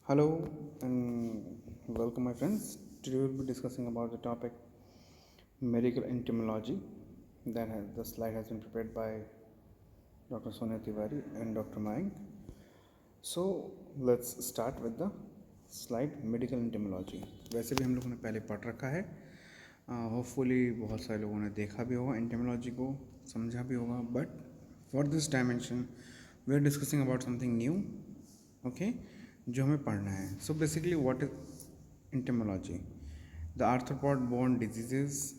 Hello and welcome, my friends. Today we'll be discussing about the topic medical entomology. The slide has been prepared by Dr. Sonia Tiwari and Dr. Mayank. So let's start with the slide medical entomology. वैसे भी हम लोगों ने पहले पढ़ रखा है. Hopefully बहुत सारे लोगों ने देखा भी होगा entomology को, समझा भी होगा. But for this dimension, we are discussing about something new. Okay, जो हमें पढ़ना है. So basically what is entomology? The arthropod borne diseases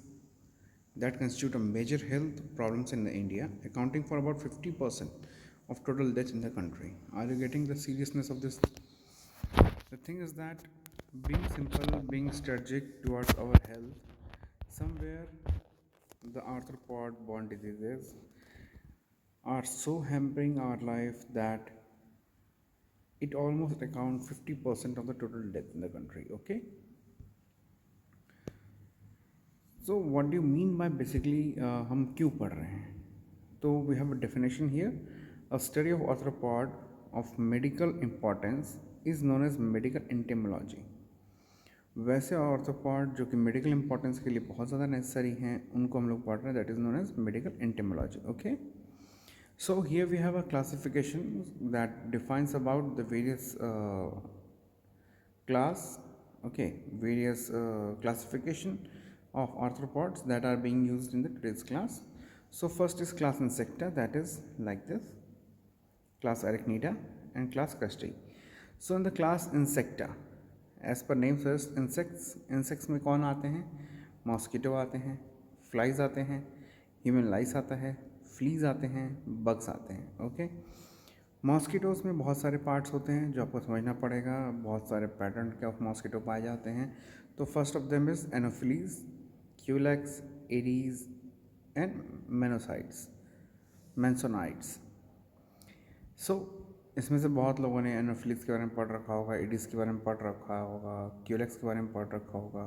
that constitute a major health problems in India, accounting for about 50% of total deaths in the country. Are you getting the seriousness of this? The thing is that being simple, being strategic towards our health, somewhere the arthropod borne diseases are so hampering our life that it almost accounts 50% of the total death in the country. Okay, so what do you mean by basically हम क्यों पढ़ रहे हैं? तो we have a definition here. A study of arthropod of medical importance is known as medical entomology. वैसे arthropod जो कि medical importance के लिए बहुत ज़्यादा नेसेसरी हैं उनको हम लोग पढ़ रहे हैं, that is known as medical entomology. Okay, so here we have a classification that defines about the various classification of arthropods that are being used in the today's class. So first is class Insecta, that is like this, class Arachnida and class Crustacea. So in the class Insecta, as per name suggests, insects में कौन आते हैं? Mosquito आते हैं, flies आते हैं, human लाइस आता है, फ्लीज आते हैं, बग्स आते हैं. ओके, मॉस्किटोज़ में बहुत सारे पार्ट्स होते हैं जो आपको समझना पड़ेगा. बहुत सारे पैटर्न के ऑफ मॉस्किटो पाए जाते हैं. तो first of them is Anopheles, Culex, Aedes and Mansonoides. So इसमें से बहुत लोगों ने एनोफिलीज के बारे में पढ़ रखा होगा, एडीज के बारे में पढ़ रखा होगा, क्यूलेक्स के बारे में पढ़ रखा होगा.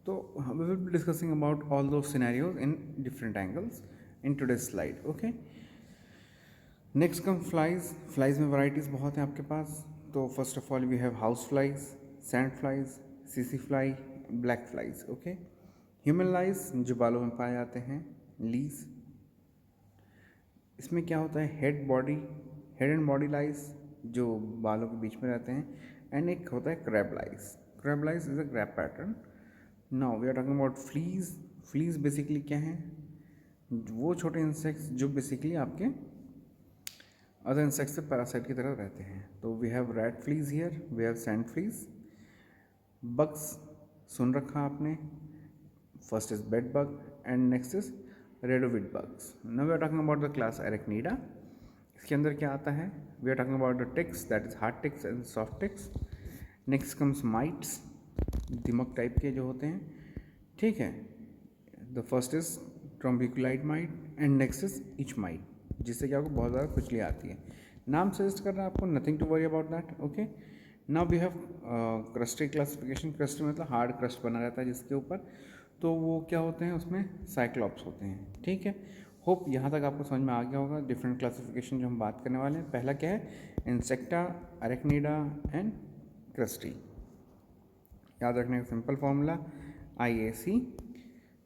तो we will be discussing about all दो scenarios in different angles in today's slide. Okay, next come flies. Flies में वैराइटीज़ बहुत हैं आपके पास. तो first of all we have house flies, sand flies, सीसी fly, black flies. Okay, human lice जो बालों में पाए जाते हैं, लीज. इसमें क्या होता है, हेड एंड बॉडी लाइज जो बालों के बीच में रहते हैं, एंड एक होता है crab lice. Crab lice is a crab pattern. Now we are talking about fleas. Fleas basically क्या है, वो छोटे इंसेक्ट्स जो बेसिकली आपके अदर इंसेक्ट्स से पैरासाइट की तरह रहते हैं. तो we have rat fleas here, we have sand fleas. Bugs सुन रखा आपने, first is bed bug and next is reduviid bugs. Now we are talking about the class Arachnida. इसके अंदर क्या आता है, we are talking about the ticks, that is hard ticks and soft ticks. Next comes mites, दिमक type के जो होते हैं. ठीक है, the first is trombiculid mite and next is etch might, जिससे कि आपको बहुत ज़्यादा खुजली आती है. नाम सजेस्ट कर रहा है आपको, nothing to worry about that. Okay, now we have crusty classification. Crust मतलब हार्ड क्रस्ट बना रहता है जिसके ऊपर, तो वो क्या होते हैं, उसमें साइक्लॉप्स होते हैं. ठीक है, होप यहाँ तक आपको समझ में आ गया होगा. डिफरेंट क्लासिफिकेशन जो हम बात करने वाले हैं, पहला क्या है, इंसेक्टा, अरेक्निडा एंड क्रस्टी. याद रखने का सिंपल फॉर्मूला IAC.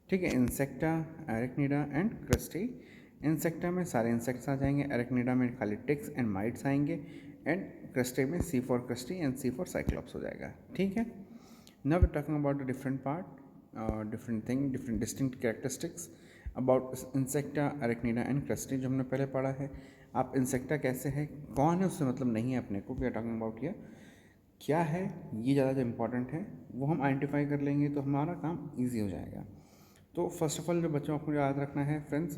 ठीक है, Insecta, Arachnida and crusty. Insecta में सारे इंसेक्ट्स आ जाएंगे, अरेक्निडा में खाली टिक्स एंड माइट्स आएंगे, एंड क्रस्टी में C for crusty and C for cyclops हो जाएगा. ठीक है, now we talking about the different part, different thing, different distinct characteristics about Insecta, Arachnida and crusty जो हमने पहले पढ़ा है. आप इंसेक्टा कैसे है, कौन है, उससे मतलब नहीं है अपने को. We are talking about here क्या है, ये ज़्यादा जो इम्पॉर्टेंट है वो हम आइडेंटिफाई कर लेंगे तो हमारा काम ईजी हो जाएगा. तो फर्स्ट ऑफ ऑल जो बच्चों को याद रखना है friends,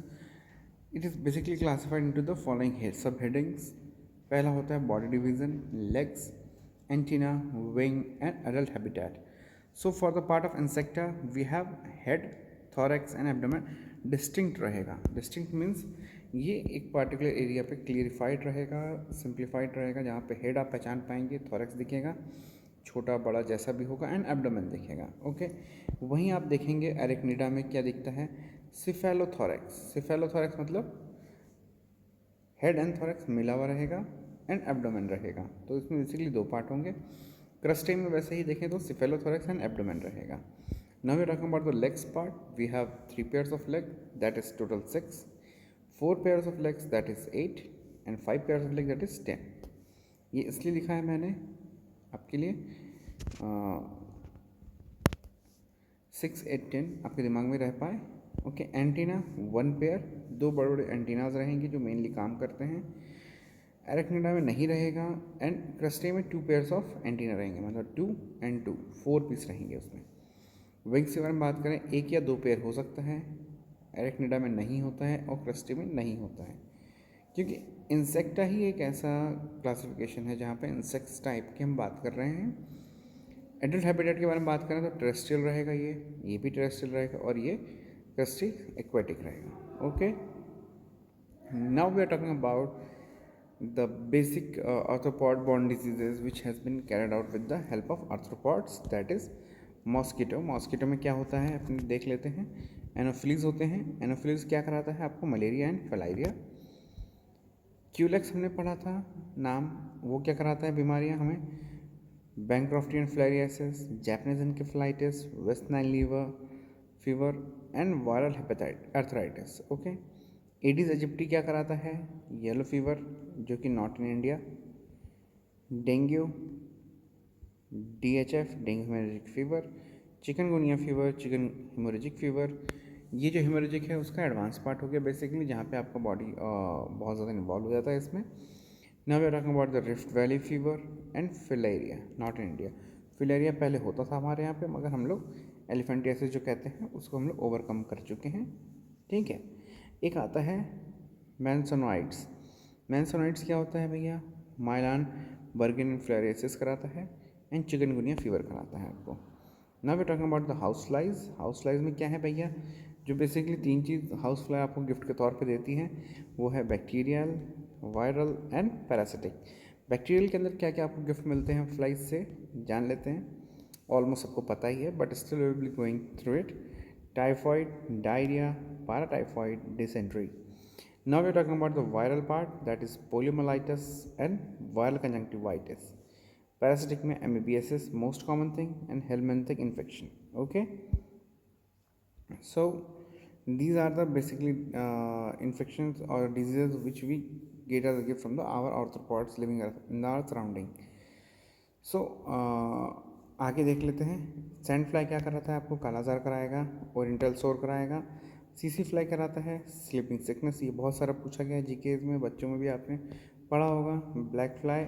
it is basically classified into the following sub headings. पहला होता है body division, legs, antenna, wing and adult habitat. So for the part of Insecta we have head, thorax and abdomen. Distinct रहेगा. Distinct means ये एक particular area पे clarified रहेगा, simplified रहेगा, जहाँ पे हेड आप पहचान पाएंगे, थॉरैक्स दिखेगा, छोटा बड़ा जैसा भी होगा, एंड एब्डोमेन दिखेगा. ओके, वहीं आप देखेंगे एरेक्निडा में क्या दिखता है, सिफेलोथॉरैक्स. सिफेलोथॉरैक्स मतलब हेड एंड थॉरैक्स मिला हुआ रहेगा एंड एब्डोमेन रहेगा. तो इसमें बेसिकली दो पार्ट होंगे. क्रस्टे में वैसे ही देखें तो सिफेलोथोरैक्स एंड एब्डोमेन रहेगा. Now we are talking about the legs part. We have 3 pairs of leg, that is total 6, 4 pairs of legs, that is 8, and 5 pairs of legs, that is 10. ये इसलिए लिखा है मैंने आपके लिए 6, 8, 10 आपके दिमाग में रह पाए. ओके. एंटीना 1 पेयर, 2 बड़े बड़े एंटीनाज रहेंगे जो मेनली काम करते हैं. एरेक्निडा में नहीं रहेगा. एंड क्रस्टे में 2 pairs ऑफ एंटीना रहेंगे, मतलब 2 and 2, 4 पीस रहेंगे उसमें. विंग्स के बारे में बात करें, 1 या 2 पेयर हो सकता है. एरेक्निडा में नहीं होता है और क्रस्टे में नहीं होता है, क्योंकि इंसेक्टा ही एक ऐसा क्लासिफिकेशन है जहाँ पे इंसेक्ट्स टाइप की हम बात कर रहे हैं. एडल्ट हैबिटेट के बारे में बात करें तो टेरेस्ट्रियल रहेगा, ये भी टेरेस्ट्रियल रहेगा, और ये क्रस्टी एक्वेटिक रहेगा. Okay. Now we are talking about the basic arthropod borne diseases which has been carried out with the help of arthropods, that is mosquito. Mosquito में क्या होता है अपने देख लेते हैं. एनोफिलीज होते हैं. एनोफिलीज क्या कराता है आपको? Malaria and फिलारिया. क्यूलेक्स हमने पढ़ा था नाम, वो क्या कराता है बीमारियां हमें? Bancroftian filariasis, Japanese encephalitis, West Nile fever and viral hepatitis arthritis. Okay. Aedes aegypti क्या कराता है? येलो फीवर, जो कि not in India. Dengue, DHF, dengue haemorrhagic fever. Chikungunya fever, chicken haemorrhagic fever. ये जो हेमोरेजिक है उसका एडवांस पार्ट हो गया बेसिकली, जहाँ पे आपका बॉडी बहुत ज़्यादा इन्वॉल्व हो जाता है इसमें. Now we are talking about the Rift Valley fever and filaria, not in India. Filaria पहले होता था हमारे यहाँ पे, मगर हम लोग एलिफेंटियासिस जो कहते हैं उसको हम लोग ओवरकम कर चुके हैं. ठीक है. एक आता है मैंसोनोइड्स. मैंसोनोइड्स क्या होता है भैया? माइलान बर्गिन फिलारियासिस कराता है एंड चिकनगुनिया फीवर कराता है आपको. Now we talking about the house flies. House flies में क्या है भैया? जो बेसिकली 3 चीज़ हाउस फ्लाई आपको गिफ्ट के तौर पे देती हैं, वो है bacterial, viral and parasitic. Bacterial के अंदर क्या क्या आपको गिफ्ट मिलते हैं फ्लाइज से, जान लेते हैं. ऑलमोस्ट सबको पता ही है, but still we will be going through it. Typhoid, diarrhoea, paratyphoid, dysentery. Now we are talking about the viral part, that is poliomyelitis and viral conjunctivitis. Parasitic में amoebiasis most common thing and helminthic infection. Okay. So these are the basically infections or diseases which we get as a gift from our arthropods living in our surrounding. So आगे देख लेते हैं. Sand fly क्या कराता है आपको? कालाजार कराएगा, oriental सोर कराएगा. सीसी फ्लाई कराता है स्लीपिंग सिकनेस. ये बहुत सारा पूछा गया है जीके में, बच्चों में भी आपने पढ़ा होगा. Black fly,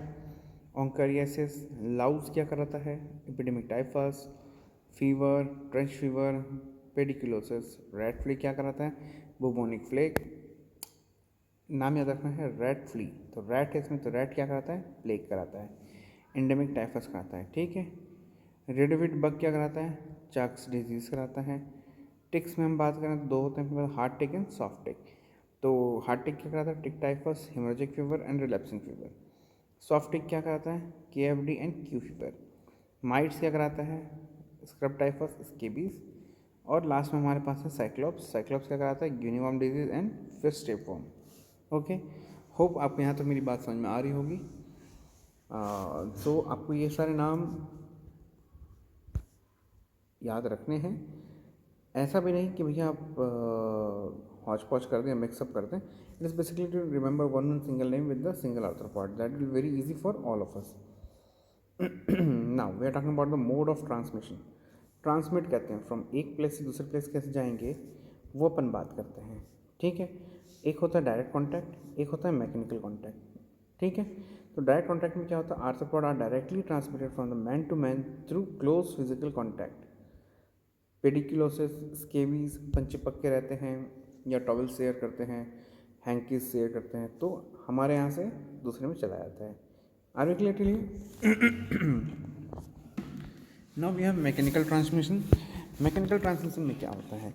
ऑन्कारियासिस. लाउस क्या कराता है? Epidemic typhus, fever, trench fever, pediculosis. Red flea क्या कराता है? Bubonic plague. नाम याद रखना है, रेड फ्ली. तो रेड है इसमें, तो रेड क्या कराता है? प्लेग कराता है. एंडेमिक टाइफस कराता है. ठीक है. रेडोविड बग क्या कराता है? चाक्स डिजीज़ कराता है. टिक्स में हम बात करें तो 2 होते हैं, hard tick and soft tick. तो हार्ड टिक क्या कराता है? Tick typhus, haemorrhagic fever and relapsing fever. Soft tick क्या कराता है? KFD and Q fever. Mites क्या कराता है? Scrub typhus, scabies. और लास्ट में हमारे पास है साइक्लोप्स. साइक्लोप्स क्या कराता है? Guinea worm disease and fish tapeworm. Okay. Hope आपको यहाँ तक मेरी बात समझ में आ रही होगी. सो आपको ये सारे नाम याद रखने हैं. ऐसा भी नहीं कि भैया आप हौच पौच कर दें, मिक्सअप कर दें. It is basically to remember one single name with the single arthropod. That will very easy for all of us. Now we are talking about the mode of transmission. Transmit कहते हैं from एक place से दूसरे place कैसे जाएंगे, वो अपन बात करते हैं. ठीक है. एक होता है डायरेक्ट कॉन्टैक्ट, एक होता है मैकेनिकल कॉन्टैक्ट. ठीक है. तो डायरेक्ट कॉन्टैक्ट में क्या होता है? Arthropod are directly transmitted from the man to man through close physical contact. Pediculosis, scabies अपन चिपक रहते हैं या टॉवल शेयर करते हैं, हैंकीज शेयर करते हैं, तो हमारे यहाँ से दूसरे में चला जाता है. Are we clear till here? Now we have mechanical transmission. Mechanical transmission में क्या होता है?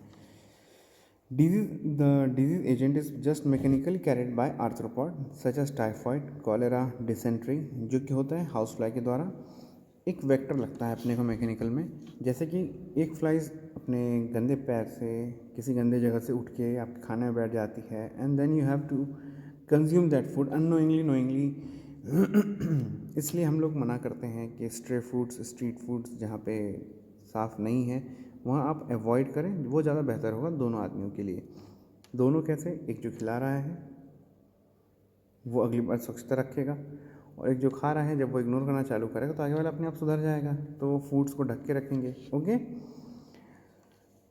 The disease agent is just mechanically carried by arthropod such as typhoid, cholera, dysentery, जो कि होता है हाउस फ्लाई के द्वारा. एक वेक्टर लगता है अपने को मैकेनिकल में. जैसे कि एक फ्लाइज अपने गंदे पैर से किसी गंदे जगह से उठ के आपके खाने में बैठ जाती है, and then you have to consume that food unknowingly knowingly. इसलिए हम लोग मना करते हैं कि स्ट्रीट फूड्स जहाँ पे साफ़ नहीं है वहाँ आप अवॉइड करें, वो ज़्यादा बेहतर होगा दोनों आदमियों के लिए। दोनों कैसे, एक जो खिला रहा है वो अगली बार स्वच्छता रखेगा, और एक जो खा रहा है जब वो इग्नोर करना चालू करेगा तो आगे वाला अपने आप सुधर जाएगा, तो वो फूड्स को ढक के रखेंगे। ओके।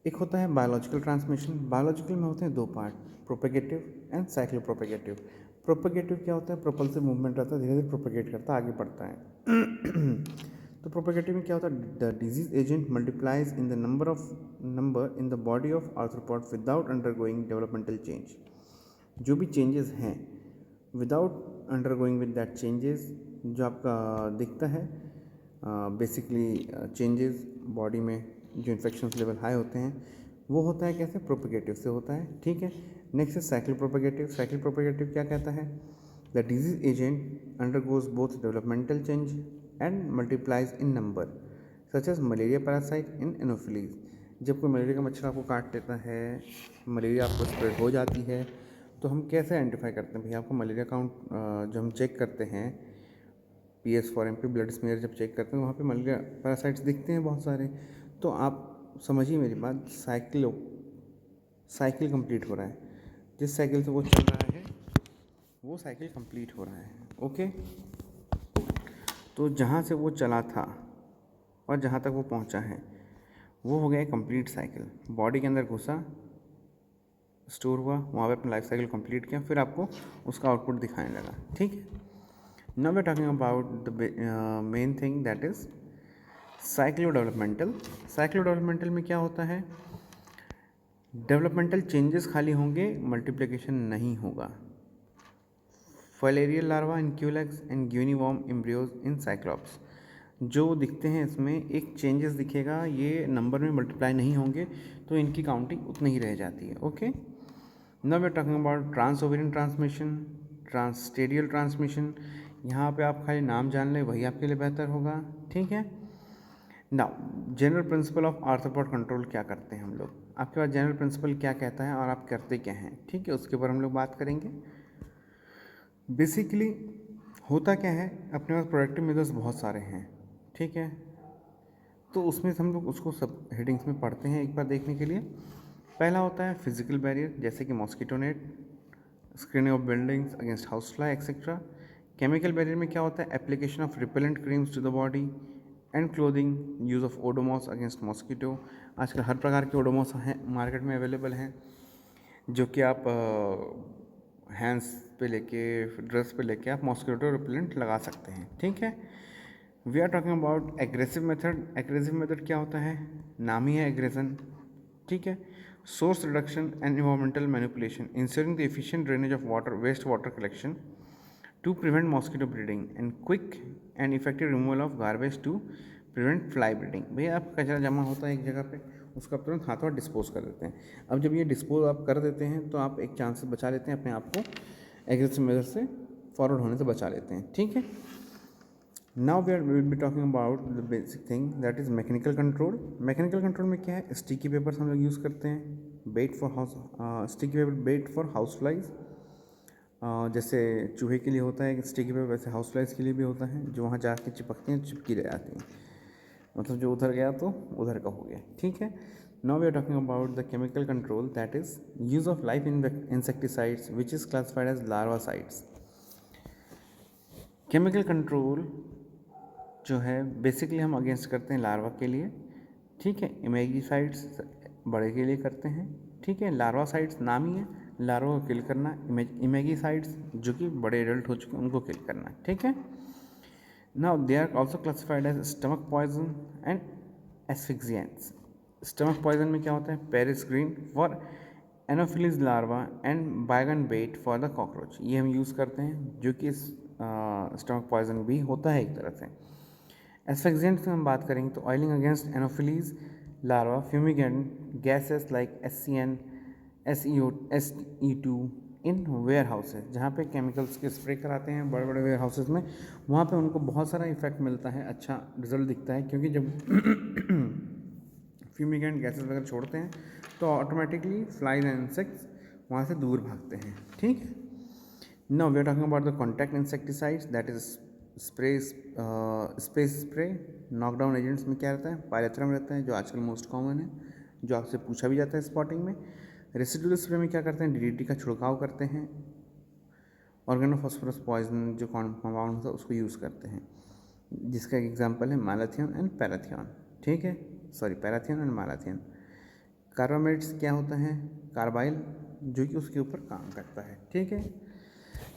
एक होता है बायोलॉजिकल ट्रांसमिशन। बायोलॉजिकल में होते हैं दो पार्ट, प्रोपेगेटिव एंड साइक्लोप्रोपेगेटिव। प्रोपेगेटिव क्या होता है, प्रोपल्सिव मूवमेंट रहता है, धीरे धीरे प्रोपेगेट करता है, आगे बढ़ता है। तो प्रोपेगेटिव में क्या होता है, the disease agent multiplies in the number in the body of arthropod without undergoing developmental change. जो भी चेंजेस हैं without undergoing with that changes, जो आपका दिखता है बेसिकली चेंजेस बॉडी में, जो इन्फेक्शन लेवल हाई होते हैं, वो होता है कैसे, प्रोपेगेटिव से होता है। ठीक है। नेक्स्ट है साइक्लो प्रोपेगेटिव। साइक्लो प्रोपेगेटिव क्या कहता है, the disease agent undergoes both developmental change and multiplies in number, such as malaria parasite in Anopheles. जब कोई मलेरिया का मच्छर आपको काट लेता है, मलेरिया आपको स्प्रेड हो जाती है, तो हम कैसे आइडेंटिफाई करते हैं, भैया आपको मलेरिया काउंट जो हम चेक करते हैं PS4MP ब्लड स्मीयर जब चेक करते हैं वहाँ पे मलेरिया पैरासाइट्स दिखते हैं बहुत सारे। तो आप समझिए मेरी बात, साइकिल कंप्लीट हो रहा है, जिस साइकिल से वो चल रहा है वो साइकिल कंप्लीट हो रहा है। ओके। तो जहाँ से वो चला था और जहाँ तक वो पहुँचा है वो हो गया कंप्लीट साइकिल। बॉडी के अंदर घुसा, स्टोर हुआ, वहाँ पे अपना लाइफ साइकिल कंप्लीट किया, फिर आपको उसका आउटपुट दिखाने लगा। ठीक है। Now we are talking about the main thing that is cyclo developmental. Cyclo developmental में क्या होता है, डेवलपमेंटल चेंजेस खाली होंगे, मल्टीप्लिकेशन नहीं होगा। Filarial larva in Culex and guinea worm embryos in cyclops, जो दिखते हैं इसमें एक चेंजेस दिखेगा, ये नंबर में मल्टीप्लाई नहीं होंगे, तो इनकी काउंटिंग उतनी ही रह जाती है। Okay. Now we are talking about trans ovarian transmission, transstadial transmission. यहाँ पे आप खाली नाम जान लें वही आपके लिए बेहतर होगा। ठीक है। Now general principle of arthropod control क्या करते हैं हम लोग, आपके पास जनरल प्रिंसिपल क्या कहता है और आप करते क्या हैं। ठीक है, उसके ऊपर हम लोग बात करेंगे। बेसिकली होता क्या है, अपने पास प्रोडक्टिव मेजर्स बहुत सारे हैं। ठीक है। तो उसमें से हम लोग उसको सब हेडिंग्स में पढ़ते हैं एक बार देखने के लिए। पहला होता है फिजिकल बैरियर, जैसे कि mosquito net, screening of buildings against house fly etcetera. Chemical barrier में क्या होता है, application of repellent creams to the body and clothing, use of Odomos against mosquito. आजकल हर प्रकार के ओडोमॉस हैं मार्केट में अवेलेबल हैं, जो कि आप हैंड्स पे लेके, ड्रेस पे लेके आप मॉस्किटो रिपेलेंट लगा सकते हैं। ठीक है। We are talking about aggressive method. Aggressive method क्या होता है, नाम ही है एग्रेशन। ठीक है। Source reduction and environmental manipulation, ensuring the efficient drainage of water, waste water collection to prevent mosquito breeding and quick and effective removal of garbage to prevent fly breeding. भैया आप कचरा जमा होता है एक जगह पे, उसका तुरंत हाथों डिस्पोज कर देते हैं। अब जब ये डिस्पोज आप कर देते हैं तो आप एक चांस से बचा लेते हैं अपने आप को, एग्रेसिव मेजर से फॉरवर्ड होने से बचा लेते हैं। ठीक है। Now we will be talking about the basic thing that is mechanical control. Mechanical control में क्या है, स्टिकी पेपर्स हम लोग यूज़ करते हैं, bait for house, sticky paper bait for house flies. जैसे चूहे के लिए होता है स्टिकी पेपर, वैसे हाउस फ्लाइज के लिए भी होता है, जो वहाँ जाके चिपकती हैं, चिपकी रह जाती हैं, मतलब जो उधर गया तो उधर का हो गया। ठीक है। Now we are talking about the chemical control that is use of life insecticides which is classified as larvicides. Chemical control जो है बेसिकली हम अगेंस्ट करते हैं लार्वा के लिए। ठीक है। इमेगिसाइड्स बड़े के लिए करते हैं। ठीक है। लार्वासाइड्स नाम ही है, लार्वा को किल करना। इमेगिसाइड्स जो कि बड़े एडल्ट हो चुके हैं उनको किल करना। ठीक है। Now they are also classified as stomach poison and asphyxiants. Stomach poison में क्या होता है, Paris green for Anopheles larva and Baygon bait for the cockroach, ये हम यूज़ करते हैं, जो कि स्टमक पॉइजन भी होता है एक तरह से। एस्फिक्सिएंट्स में हम बात करेंगे तो oiling against Anopheles larva, fumigant gases like SCN, SE2 in warehouses, जहाँ पे केमिकल्स के स्प्रे कराते हैं बड़े बड़े वेयर हाउसेज में, वहाँ पे उनको बहुत सारा इफेक्ट मिलता है, अच्छा रिजल्ट दिखता है, क्योंकि जब फ्यूमिगेंट गैसेस वगैरह छोड़ते हैं तो ऑटोमेटिकली फ्लाइज एंड इंसेक्ट्स वहाँ से दूर भागते हैं। ठीक है। Now we are talking about the contact insecticides, that is sprays, space spray. Knockdown agents में क्या रहता है, पायरेथ्रम रहता है जो आजकल मोस्ट कॉमन है, जो आपसे पूछा भी जाता है स्पॉटिंग में. रेसिडुअल स्प्रे में क्या करते हैं, डीडीटी का छिड़काव करते हैं. ऑर्गेनोफॉस्फोरस पॉइजन जो कंपाउंड होता है उसको यूज़ करते हैं, जिसका एग्जांपल है मैलाथियन एंड पैराथियन. ठीक है, sorry parathion and malathion. Carbamates क्या होता है, कार्बाइल, जो कि उसके ऊपर काम करता है. ठीक है.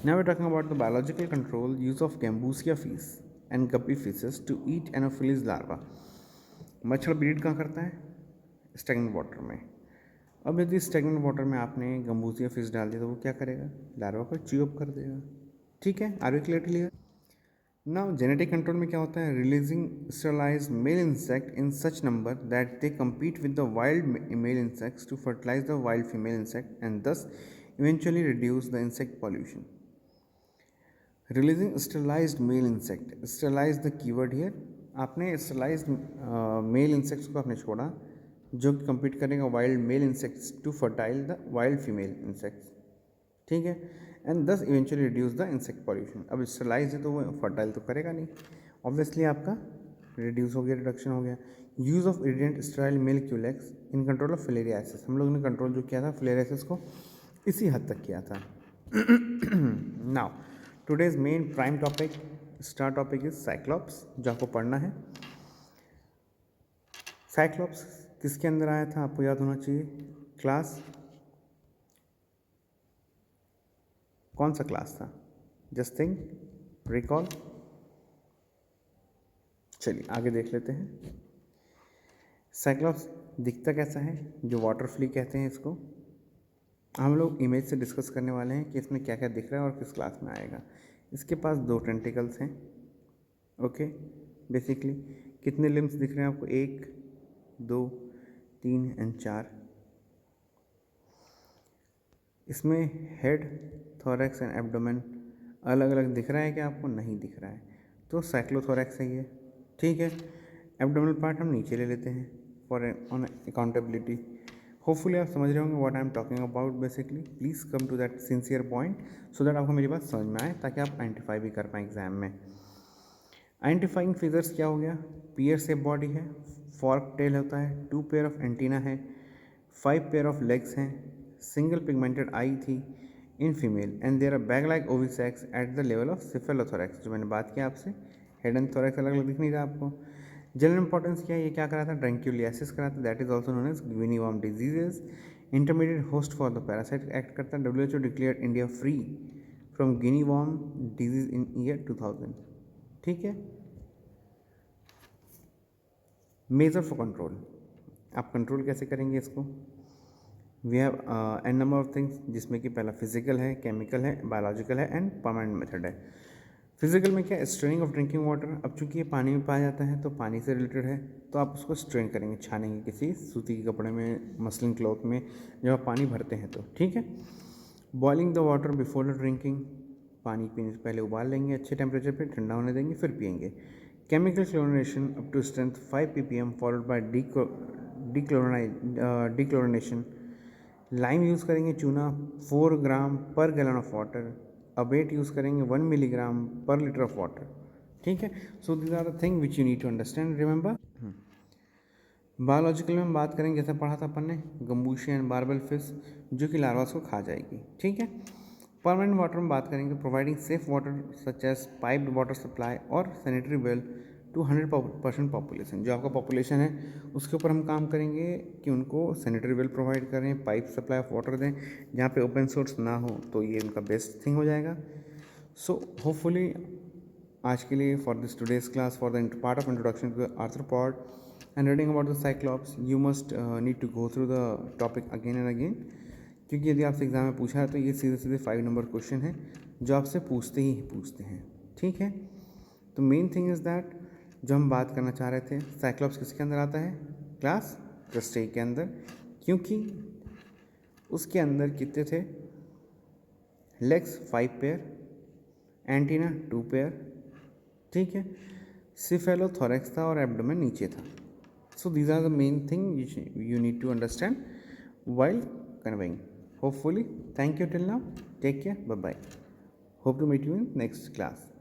Now we're talking about the biological control use of Gambusia fish and guppy fishes to eat Anopheles larva. मच्छर ब्रीड कहाँ करता है, स्टैग्नेंट वाटर में. अब यदि स्टैग्नेंट वाटर में आपने गंबूसिया फिश डाल दिया तो वो क्या करेगा, लार्वा को च्यू अप कर देगा. ठीक है, are you clear? Now genetic control में क्या होता है, releasing sterilised male insect in such number that they compete with the wild male insects to fertilize the wild female insect and thus eventually reduce the insect pollution. Releasing sterilised male insect, sterilise the keyword here. आपने sterilised male insects को आपने छोड़ा जो कि compete करेगा wild male insects to fertile the wild female insects. ठीक है, and thus eventually reduce the insect pollution. अब स्टरलाइज है तो वो फर्टाइल तो करेगा नहीं, ऑब्वियसली आपका रिड्यूस हो गया, रिडक्शन हो गया. Use of irradiated sterile male Culex in control of filariasis. हम लोगों ने कंट्रोल जो किया था फिलेरियासिस को इसी हद तक किया था. Now today's main prime topic, star topic is Cyclops, जो आपको पढ़ना है. साइक्लॉप्स किसके अंदर आया था आपको याद होना चाहिए. क्लास कौन सा क्लास था, जस्ट थिंक, रिकॉल. चलिए आगे देख लेते हैं. साइक्लॉप्स दिखता कैसा है, जो वाटर फ्ली कहते हैं इसको. हम लोग इमेज से डिस्कस करने वाले हैं कि इसमें क्या क्या दिख रहा है और किस क्लास में आएगा. इसके पास 2 टेंटिकल्स हैं. ओके, बेसिकली कितने लिम्स दिख रहे हैं आपको, 1 2 3 एंड 4. इसमें हेड, थोरैक्स एंड एब्डोमेन अलग अलग दिख रहा है क्या आपको, नहीं दिख रहा है, तो साइक्लोथोरैक्स है ये. ठीक है, एब्डोमिनल पार्ट हम नीचे ले लेते हैं फॉर ऑन अकाउंटेबिलिटी. होपफुली आप समझ रहे होंगे what I am talking about. Basically please come to that sincere point so that आपको मेरी बात समझ में आए, ताकि आप आइडेंटिफाई भी कर पाएँ एग्जाम में. आइडेंटिफाइंग फीचर्स क्या हो गया, पियर शेप बॉडी है, फॉर्क टेल होता है, 2 पेयर ऑफ एंटीना है, 5 पेयर ऑफ लेग्स हैं, सिंगल पिगमेंटेड आई थी in female and there are bag like ovisacs at the level of cephalothorax, जो मैंने बात किया आपसे. हेड एंड थोरैक्स अलग अलग दिख नहीं रहा आपको. जनरल इंपॉर्टेंस क्या है, ये क्या कराता है, ड्रैंक्यूलियासिस कराता है, that is also known as guinea worm diseases. Intermediate host for the parasite act करता है. WHO declare India free from guinea worm disease in year 2000. ठीक है. मेजर फॉर कंट्रोल, आप कंट्रोल कैसे करेंगे इसको. We have an number of things, जिसमें कि पहला फिजिकल है, केमिकल है, बायोलॉजिकल है एंड परमानेंट मेथड है. फिजिकल में क्या, स्ट्रेनिंग ऑफ ड्रिंकिंग वाटर. अब चूंकि ये पानी में पाया जाता है तो पानी से रिलेटेड है, तो आप उसको स्ट्रेन करेंगे, छानेंगे किसी सूती के कपड़े में, मसलिन क्लॉथ में, जब आप पानी भरते हैं तो. ठीक है. Boiling the water before the drinking, पानी पीने से पहले उबाल लेंगे अच्छे टेम्परेचर पे, ठंडा होने देंगे, फिर पियेंगे. Chemical chlorination up to strength 5 ppm followed by dechlorination. Lime use करेंगे, चूना 4 gram per gallon of water. Abate use करेंगे 1 milligram per litre of water. ठीक है. So this are the thing which you need to understand, remember. Biological में हम बात करेंगे, जैसे पढ़ा था अपन ने, गंबूशिया एंड बारबेल फिश, जो कि लार्वास को खा जाएगी. ठीक है. परमानेंट वाटर में बात करेंगे, providing safe water such as piped water supply और सैनिटरी वेल टू 100% पॉपुलेशन. जो आपका पॉपुलेशन है उसके ऊपर हम काम करेंगे कि उनको सैनिटरी वेल प्रोवाइड करें, पाइप सप्लाई ऑफ वाटर दें. जहाँ पे ओपन सोर्स ना हो तो ये उनका बेस्ट थिंग हो जाएगा. सो होपफुली आज के लिए for this today's class, for the part of introduction to the arthropod and reading about the cyclops, you must need to go through the topic again and again, क्योंकि यदि आपसे exam में पूछा है तो ये सीधे सीधे 5 नंबर क्वेश्चन है जो आपसे पूछते ही पूछते हैं. ठीक है. तो मेन थिंग इज़ दैट, जो हम बात करना चाह रहे थे, साइक्लॉप्स किसके अंदर आता है, क्लास क्रस्टेई के अंदर, क्योंकि उसके अंदर कितने थे, लेग्स 5 पेयर, एंटीना 2 पेयर. ठीक है. सिफेलोथोरैक्स था और एब्डोमेन नीचे था. So these are the main thing you need to understand while conveying. Hopefully, thank you till now. Take care. Bye bye. Hope to meet you in next class.